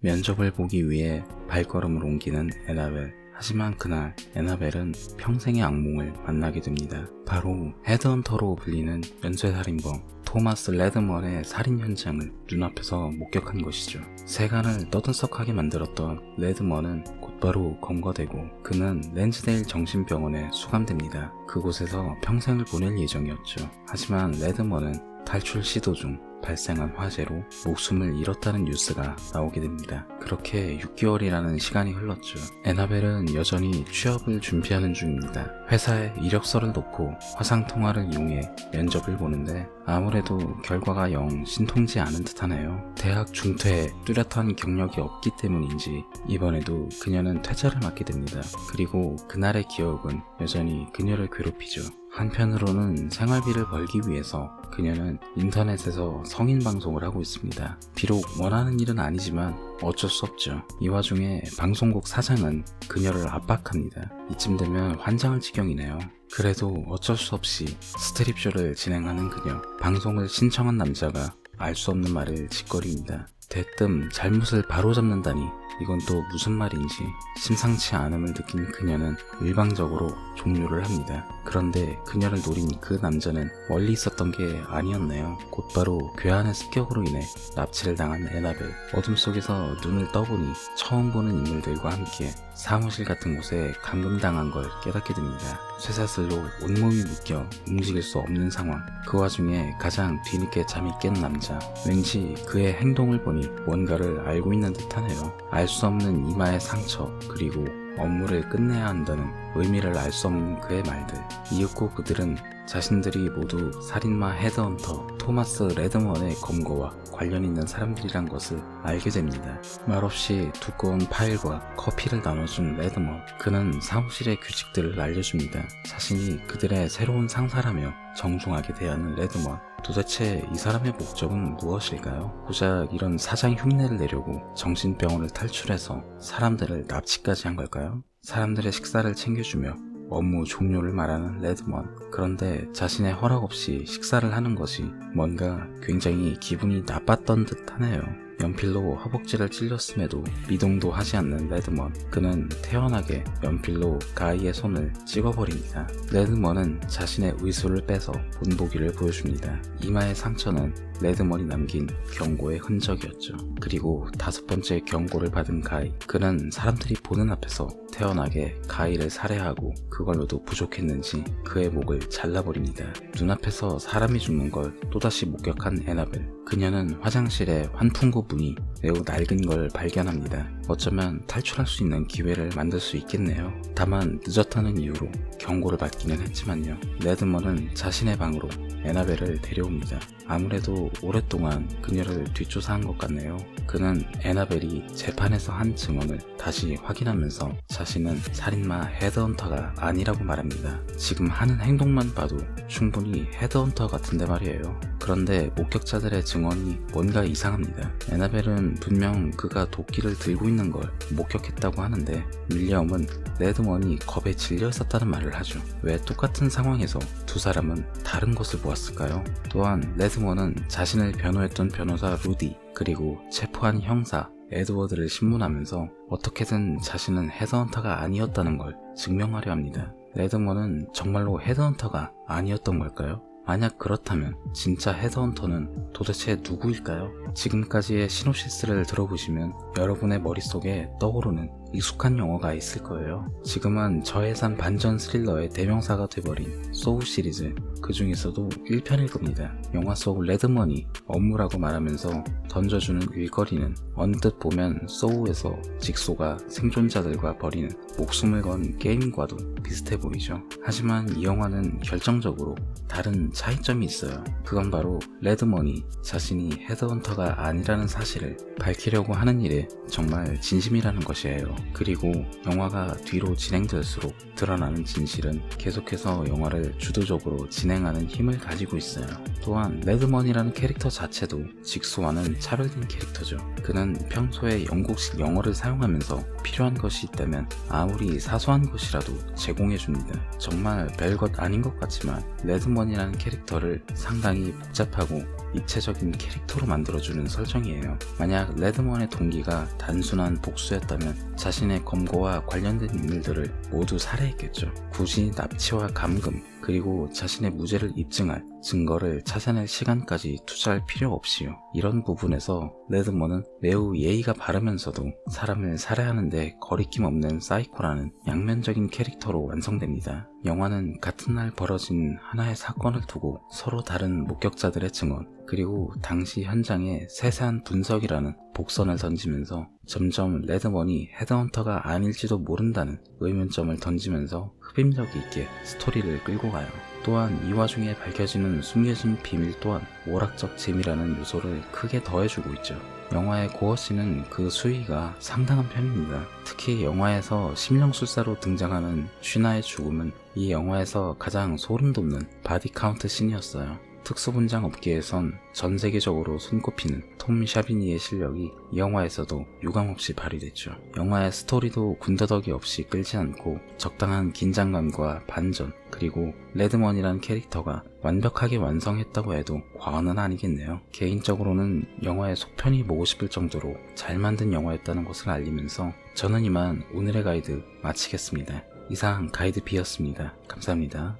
면접을 보기 위해 발걸음을 옮기는 애나벨. 하지만 그날 애나벨은 평생의 악몽을 만나게 됩니다. 바로 헤드헌터로 불리는 연쇄살인범 토마스 레드먼의 살인 현장을 눈앞에서 목격한 것이죠. 세간을 떠들썩하게 만들었던 레드먼은 곧바로 검거되고 그는 랜즈데일 정신병원에 수감됩니다. 그곳에서 평생을 보낼 예정이었죠. 하지만 레드먼은 탈출 시도 중 발생한 화재로 목숨을 잃었다는 뉴스가 나오게 됩니다. 그렇게 6개월이라는 시간이 흘렀죠. 애나벨은 여전히 취업을 준비하는 중입니다. 회사에 이력서를 놓고 화상통화를 이용해 면접을 보는데 아무래도 결과가 영 신통치 않은 듯하네요. 대학 중퇴에 뚜렷한 경력이 없기 때문인지 이번에도 그녀는 퇴짜를 맞게 됩니다. 그리고 그날의 기억은 여전히 그녀를 괴롭히죠. 한편으로는 생활비를 벌기 위해서 그녀는 인터넷에서 성인 방송을 하고 있습니다. 비록 원하는 일은 아니지만 어쩔 수 없죠. 이 와중에 방송국 사장은 그녀를 압박합니다. 이쯤 되면 환장할 지경이네요. 그래도 어쩔 수 없이 스트립쇼를 진행하는 그녀. 방송을 신청한 남자가 알 수 없는 말을 짓거립니다. 대뜸 잘못을 바로잡는다니 이건 또 무슨 말인지 심상치 않음을 느낀 그녀는 일방적으로 종료를 합니다. 그런데 그녀를 노린 그 남자는 멀리 있었던 게 아니었네요. 곧바로 괴한의 습격으로 인해 납치를 당한 애나벨. 어둠 속에서 눈을 떠보니 처음 보는 인물들과 함께 사무실 같은 곳에 감금당한 걸 깨닫게 됩니다. 쇠사슬로 온몸이 묶여 움직일 수 없는 상황. 그 와중에 가장 뒤늦게 잠이 깬 남자. 왠지 그의 행동을 보니 뭔가를 알고 있는 듯하네요. 알 수 없는 이마의 상처, 그리고 업무를 끝내야 한다는 의미를 알 수 없는 그의 말들. 이윽고 그들은 자신들이 모두 살인마 헤드헌터 토마스 레드먼의 검거와 관련 있는 사람들이란 것을 알게 됩니다. 말없이 두꺼운 파일과 커피를 나눠준 레드먼. 그는 사무실의 규칙들을 알려줍니다. 자신이 그들의 새로운 상사라며 정중하게 대하는 레드먼. 도대체 이 사람의 목적은 무엇일까요? 고작 이런 사장 흉내를 내려고 정신병원을 탈출해서 사람들을 납치까지 한 걸까요? 사람들의 식사를 챙겨주며 업무 종료를 말하는 레드먼. 그런데 자신의 허락 없이 식사를 하는 것이 뭔가 굉장히 기분이 나빴던 듯 하네요. 연필로 허벅지를 찔렸음에도 미동도 하지 않는 레드먼. 그는 태연하게 연필로 가이의 손을 찍어버립니다. 레드먼은 자신의 의수를 빼서 본보기를 보여줍니다. 이마의 상처는 레드먼이 남긴 경고의 흔적이었죠. 그리고 5번째 경고를 받은 가이. 그는 사람들이 보는 앞에서 태연하게 가이를 살해하고 그걸로도 부족했는지 그의 목을 잘라버립니다. 눈앞에서 사람이 죽는 걸 또다시 목격한 애나벨. 그녀는 화장실에 환풍구 문이 매우 낡은 걸 발견합니다. 어쩌면 탈출할 수 있는 기회를 만들 수 있겠네요. 다만 늦었다는 이유로 경고를 받기는 했지만요. 레드먼은 자신의 방으로 애나벨을 데려옵니다. 아무래도 오랫동안 그녀를 뒷조사한 것 같네요. 그는 애나벨이 재판에서 한 증언을 다시 확인하면서 자신은 살인마 헤드헌터가 아니라고 말합니다. 지금 하는 행동만 봐도 충분히 헤드헌터 같은데 말이에요. 그런데 목격자들의 증언이 뭔가 이상합니다. 애나벨은 분명 그가 도끼를 들고 있는 걸 목격했다고 하는데 윌리엄은 레드먼이 겁에 질려 있었다는 말을 하죠. 왜 똑같은 상황에서 두 사람은 다른 것을 보았을까요? 또한 레드먼은 자신을 변호했던 변호사 루디, 그리고 체포한 형사 에드워드를 신문하면서 어떻게든 자신은 헤드헌터가 아니었다는 걸 증명하려 합니다. 레드먼은 정말로 헤드헌터가 아니었던 걸까요? 만약 그렇다면 진짜 헤드헌터는 도대체 누구일까요? 지금까지의 시놉시스를 들어보시면 여러분의 머릿속에 떠오르는 익숙한 영화가 있을 거예요. 지금은 저예산 반전 스릴러의 대명사가 돼버린 소우 시리즈, 그 중에서도 1편일 겁니다. 영화 속 레드먼이 업무라고 말하면서 던져주는 일거리는 언뜻 보면 소우에서 직소가 생존자들과 벌이는 목숨을 건 게임과도 비슷해 보이죠. 하지만 이 영화는 결정적으로 다른 차이점이 있어요. 그건 바로 레드먼이 자신이 헤드헌터가 아니라는 사실을 밝히려고 하는 일에 정말 진심이라는 것이에요. 그리고 영화가 뒤로 진행될수록 드러나는 진실은 계속해서 영화를 주도적으로 진행하는 힘을 가지고 있어요. 또한 레드먼이라는 캐릭터 자체도 직소와는 차별된 캐릭터죠. 그는 평소에 영국식 영어를 사용하면서 필요한 것이 있다면 아무리 사소한 것이라도 제공해줍니다. 정말 별것 아닌 것 같지만 레드먼이라는 캐릭터를 상당히 복잡하고 입체적인 캐릭터로 만들어주는 설정이에요. 만약 레드먼의 동기가 단순한 복수였다면 자신의 검거와 관련된 인물들을 모두 살해했겠죠. 굳이 납치와 감금, 그리고 자신의 무죄를 입증할 증거를 찾아낼 시간까지 투자할 필요 없이요. 이런 부분에서 레드먼은 매우 예의가 바르면서도 사람을 살해하는데 거리낌 없는 사이코라는 양면적인 캐릭터로 완성됩니다. 영화는 같은 날 벌어진 하나의 사건을 두고 서로 다른 목격자들의 증언, 그리고 당시 현장의 세세한 분석이라는 복선을 던지면서 점점 레드먼이 헤드헌터가 아닐지도 모른다는 의문점을 던지면서 흡입력 있게 스토리를 끌고 가요. 또한 이 와중에 밝혀지는 숨겨진 비밀 또한 오락적 재미라는 요소를 크게 더해주고 있죠. 영화의 고어씬은 그 수위가 상당한 편입니다. 특히 영화에서 심령술사로 등장하는 슈나의 죽음은 이 영화에서 가장 소름 돋는 바디 카운트 씬이었어요. 특수분장 업계에선 전 세계적으로 손꼽히는 톰 샤비니의 실력이 이 영화에서도 유감없이 발휘됐죠. 영화의 스토리도 군더더기 없이 끌지 않고 적당한 긴장감과 반전, 그리고 레드먼이라는 캐릭터가 완벽하게 완성했다고 해도 과언은 아니겠네요. 개인적으로는 영화의 속편이 보고 싶을 정도로 잘 만든 영화였다는 것을 알리면서 저는 이만 오늘의 가이드 마치겠습니다. 이상 가이드 B였습니다. 감사합니다.